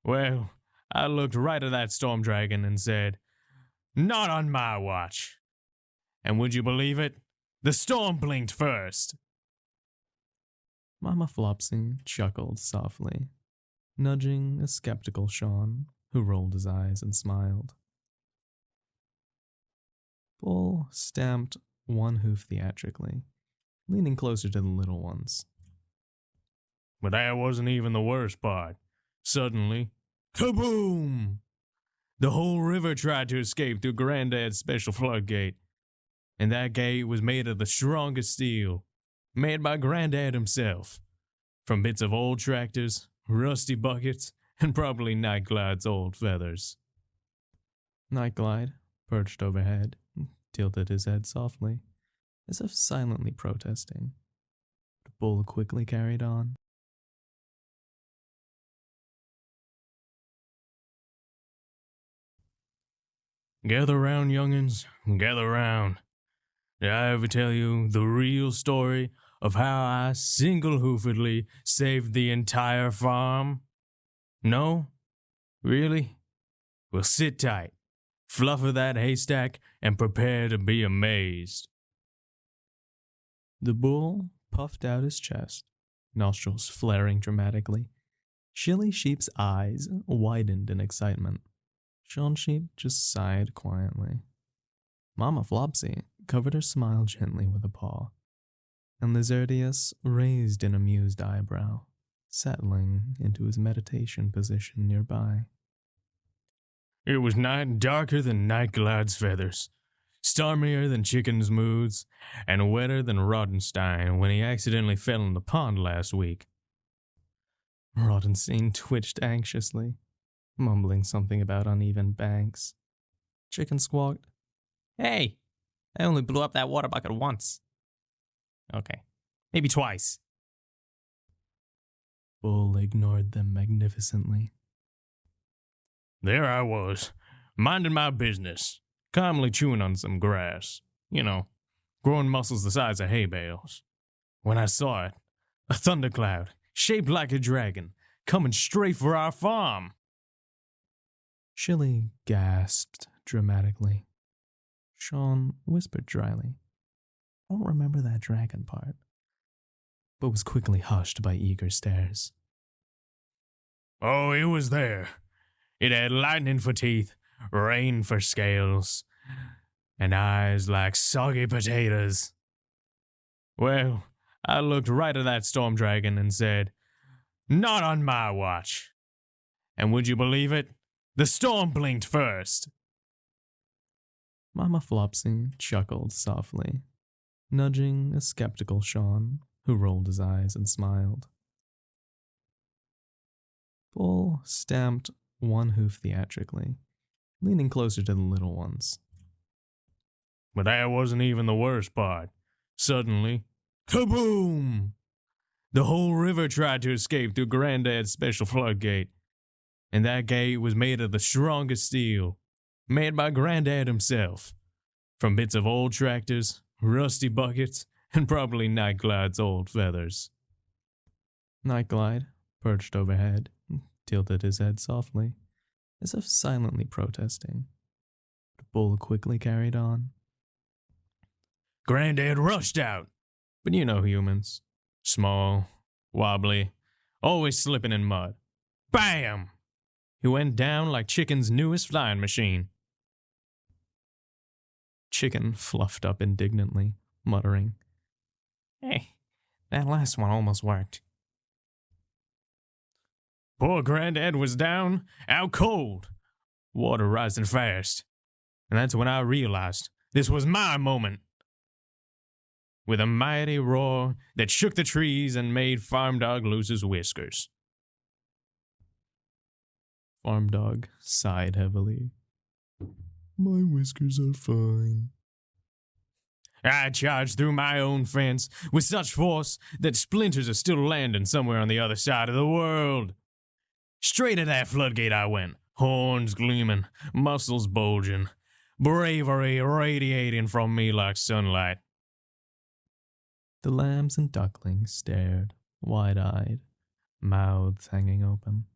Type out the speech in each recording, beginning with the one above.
Well, I looked right at that storm dragon and said, "Not on my watch." And would you believe it? The storm blinked first. Mama Flopsy chuckled softly, nudging a skeptical Sean, who rolled his eyes and smiled. Bull stamped one hoof theatrically, leaning closer to the little ones. But that wasn't even the worst part. Suddenly, kaboom! The whole river tried to escape through Granddad's special floodgate. And that gate was made of the strongest steel, made by Granddad himself, from bits of old tractors, rusty buckets, and probably Nightglide's old feathers. Nightglide, perched overhead, tilted his head softly, as if silently protesting. The bull quickly carried on. Gather round, young'uns, gather round. Did I ever tell you the real story of how I single-hoofedly saved the entire farm? No? Really? Well, sit tight, fluff of that haystack, and prepare to be amazed. The bull puffed out his chest, nostrils flaring dramatically. Shilly Sheep's eyes widened in excitement. Sean Sheep just sighed quietly. Mama Flopsy covered her smile gently with a paw, and Lizardius raised an amused eyebrow, settling into his meditation position nearby. It was night darker than Nightglide's feathers, stormier than Chicken's moods, and wetter than Rodenstein when he accidentally fell in the pond last week. Rodenstein twitched anxiously, mumbling something about uneven banks. Chicken squawked, "Hey, I only blew up that water bucket once." Okay, maybe twice. Bull ignored them magnificently. There I was, minding my business, calmly chewing on some grass. Growing muscles the size of hay bales. When I saw it, a thundercloud, shaped like a dragon, coming straight for our farm. Shilly gasped dramatically. Sean whispered dryly, "I don't remember that dragon part," but was quickly hushed by eager stares. Oh, it was there. It had lightning for teeth, rain for scales, and eyes like soggy potatoes. Well, I looked right at that storm dragon and said, "Not on my watch." And would you believe it? The storm blinked first. Mama Flopsy chuckled softly, nudging a skeptical Sean, who rolled his eyes and smiled. Bull stamped one hoof theatrically, leaning closer to the little ones. But that wasn't even the worst part. Suddenly, kaboom! The whole river tried to escape through Granddad's special floodgate. And that gate was made of the strongest steel, made by Granddad himself, from bits of old tractors, rusty buckets, and probably Nightglide's old feathers. Nightglide, perched overhead, tilted his head softly, as if silently protesting. The bull quickly carried on. Granddad rushed out, but you know humans. Small, wobbly, always slipping in mud. Bam! He went down like Chicken's newest flying machine. Chicken fluffed up indignantly, muttering, "Hey, that last one almost worked." Poor Granddad was down, out cold, water rising fast. And that's when I realized this was my moment. With a mighty roar that shook the trees and made Farm Dog lose his whiskers. Farm Dog sighed heavily. My whiskers are fine. I charged through my own fence with such force that splinters are still landing somewhere on the other side of the world. Straight at that floodgate I went, horns gleaming, muscles bulging, bravery radiating from me like sunlight. The lambs and ducklings stared, wide-eyed, mouths hanging open.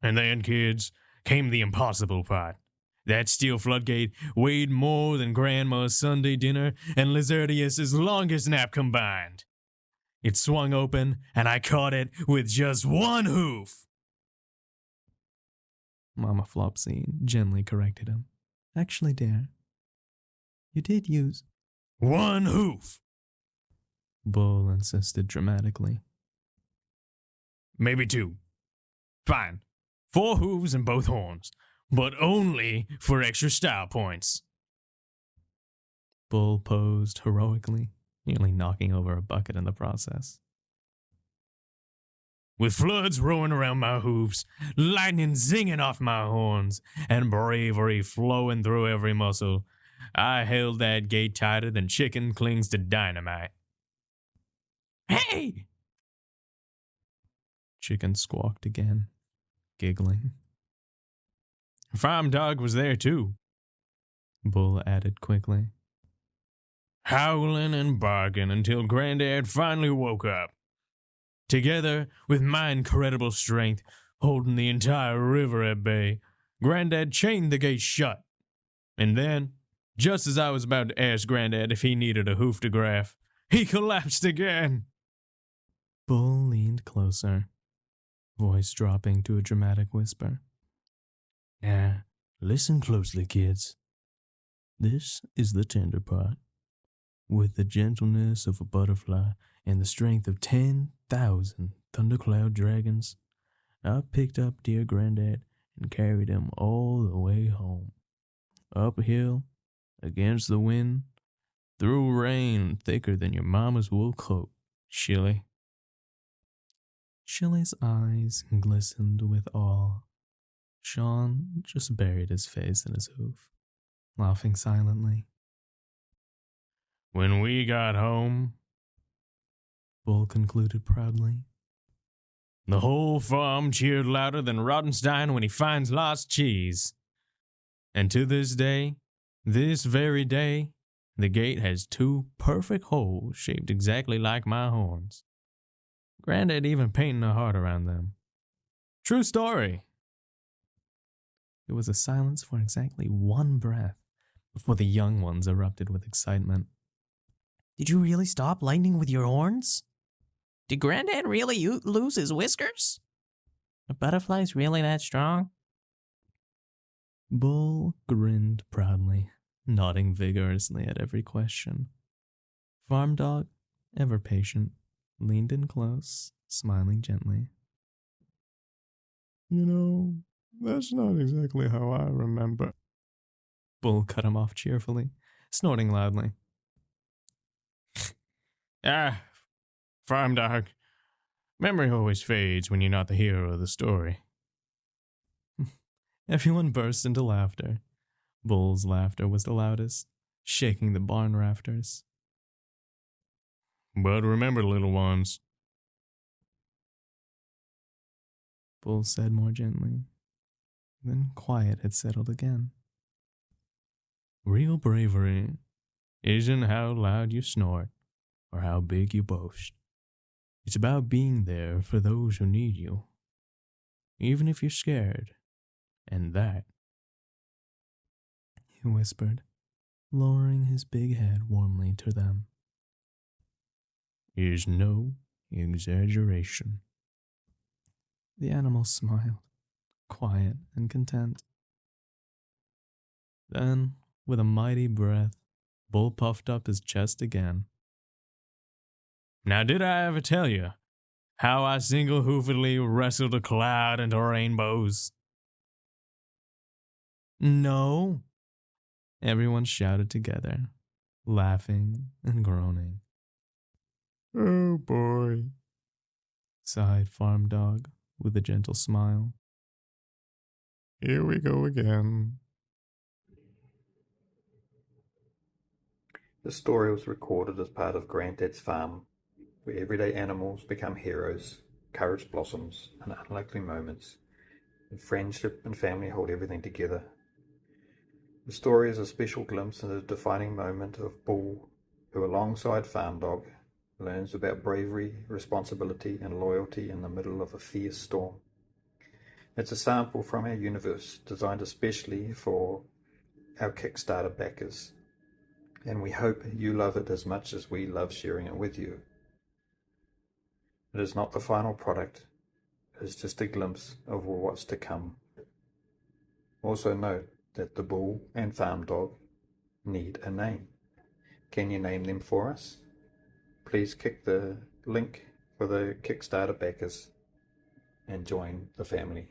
And then, kids, came the impossible part. That steel floodgate weighed more than Grandma's Sunday dinner and Lizardius's longest nap combined. It swung open, and I caught it with just one hoof. Mama Flopsy gently corrected him. Actually, dear, you did use one hoof, Bull insisted dramatically. Maybe two. Fine. 4 hooves and both horns, but only for extra style points. Bull posed heroically, nearly knocking over a bucket in the process. With floods rolling around my hooves, lightning zinging off my horns, and bravery flowing through every muscle, I held that gate tighter than chicken clings to dynamite. Hey! Chicken squawked again, giggling. Farm Dog was there too, Bull added quickly. Howling and barking until Granddad finally woke up. Together, with my incredible strength, holding the entire river at bay, Granddad chained the gate shut. And then, just as I was about to ask Granddad if he needed a hoof to graph, he collapsed again. Bull leaned closer, voice dropping to a dramatic whisper. Now, listen closely, kids. This is the tender part. With the gentleness of a butterfly and the strength of 10,000 thundercloud dragons, I picked up dear Granddad and carried him all the way home. Uphill, against the wind, through rain thicker than your mama's wool coat, Chili. Chili's eyes glistened with awe. Sean just buried his face in his hoof, laughing silently. When we got home, Bull concluded proudly, the whole farm cheered louder than Rottenstein when he finds lost cheese. And to this day, this very day, the gate has 2 perfect holes shaped exactly like my horns. Granddad even painted a heart around them. True story. There was a silence for exactly 1 breath before the young ones erupted with excitement. Did you really stop lightning with your horns? Did Granddad really lose his whiskers? Are butterflies really that strong? Bull grinned proudly, nodding vigorously at every question. Farm Dog, ever patient, leaned in close, smiling gently. You know, that's not exactly how I remember. Bull cut him off cheerfully, snorting loudly. Farm Dog. Memory always fades when you're not the hero of the story. Everyone burst into laughter. Bull's laughter was the loudest, shaking the barn rafters. But remember, little ones. Bull said more gently. Then quiet had settled again. Real bravery isn't how loud you snort or how big you boast. It's about being there for those who need you, even if you're scared. And that, he whispered, lowering his big head warmly to them, is no exaggeration. The animal smiled, quiet and content. Then, with a mighty breath, Bull puffed up his chest again. Now, did I ever tell you how I single-hoofedly wrestled a cloud into rainbows? No. Everyone shouted together, laughing and groaning. Oh boy, sighed Farm Dog with a gentle smile. Here we go again. The story was recorded as part of Granddad's farm, where everyday animals become heroes, courage blossoms in unlikely moments, and friendship and family hold everything together. The story is a special glimpse into the defining moment of Bull, who alongside Farm Dog learns about bravery, responsibility and loyalty in the middle of a fierce storm. It's a sample from our universe designed especially for our Kickstarter backers, and we hope you love it as much as we love sharing it with you. It is not the final product, it is just a glimpse of what's to come. Also note that the bull and farm dog need a name. Can you name them for us? Please click the link for the Kickstarter backers and join the family.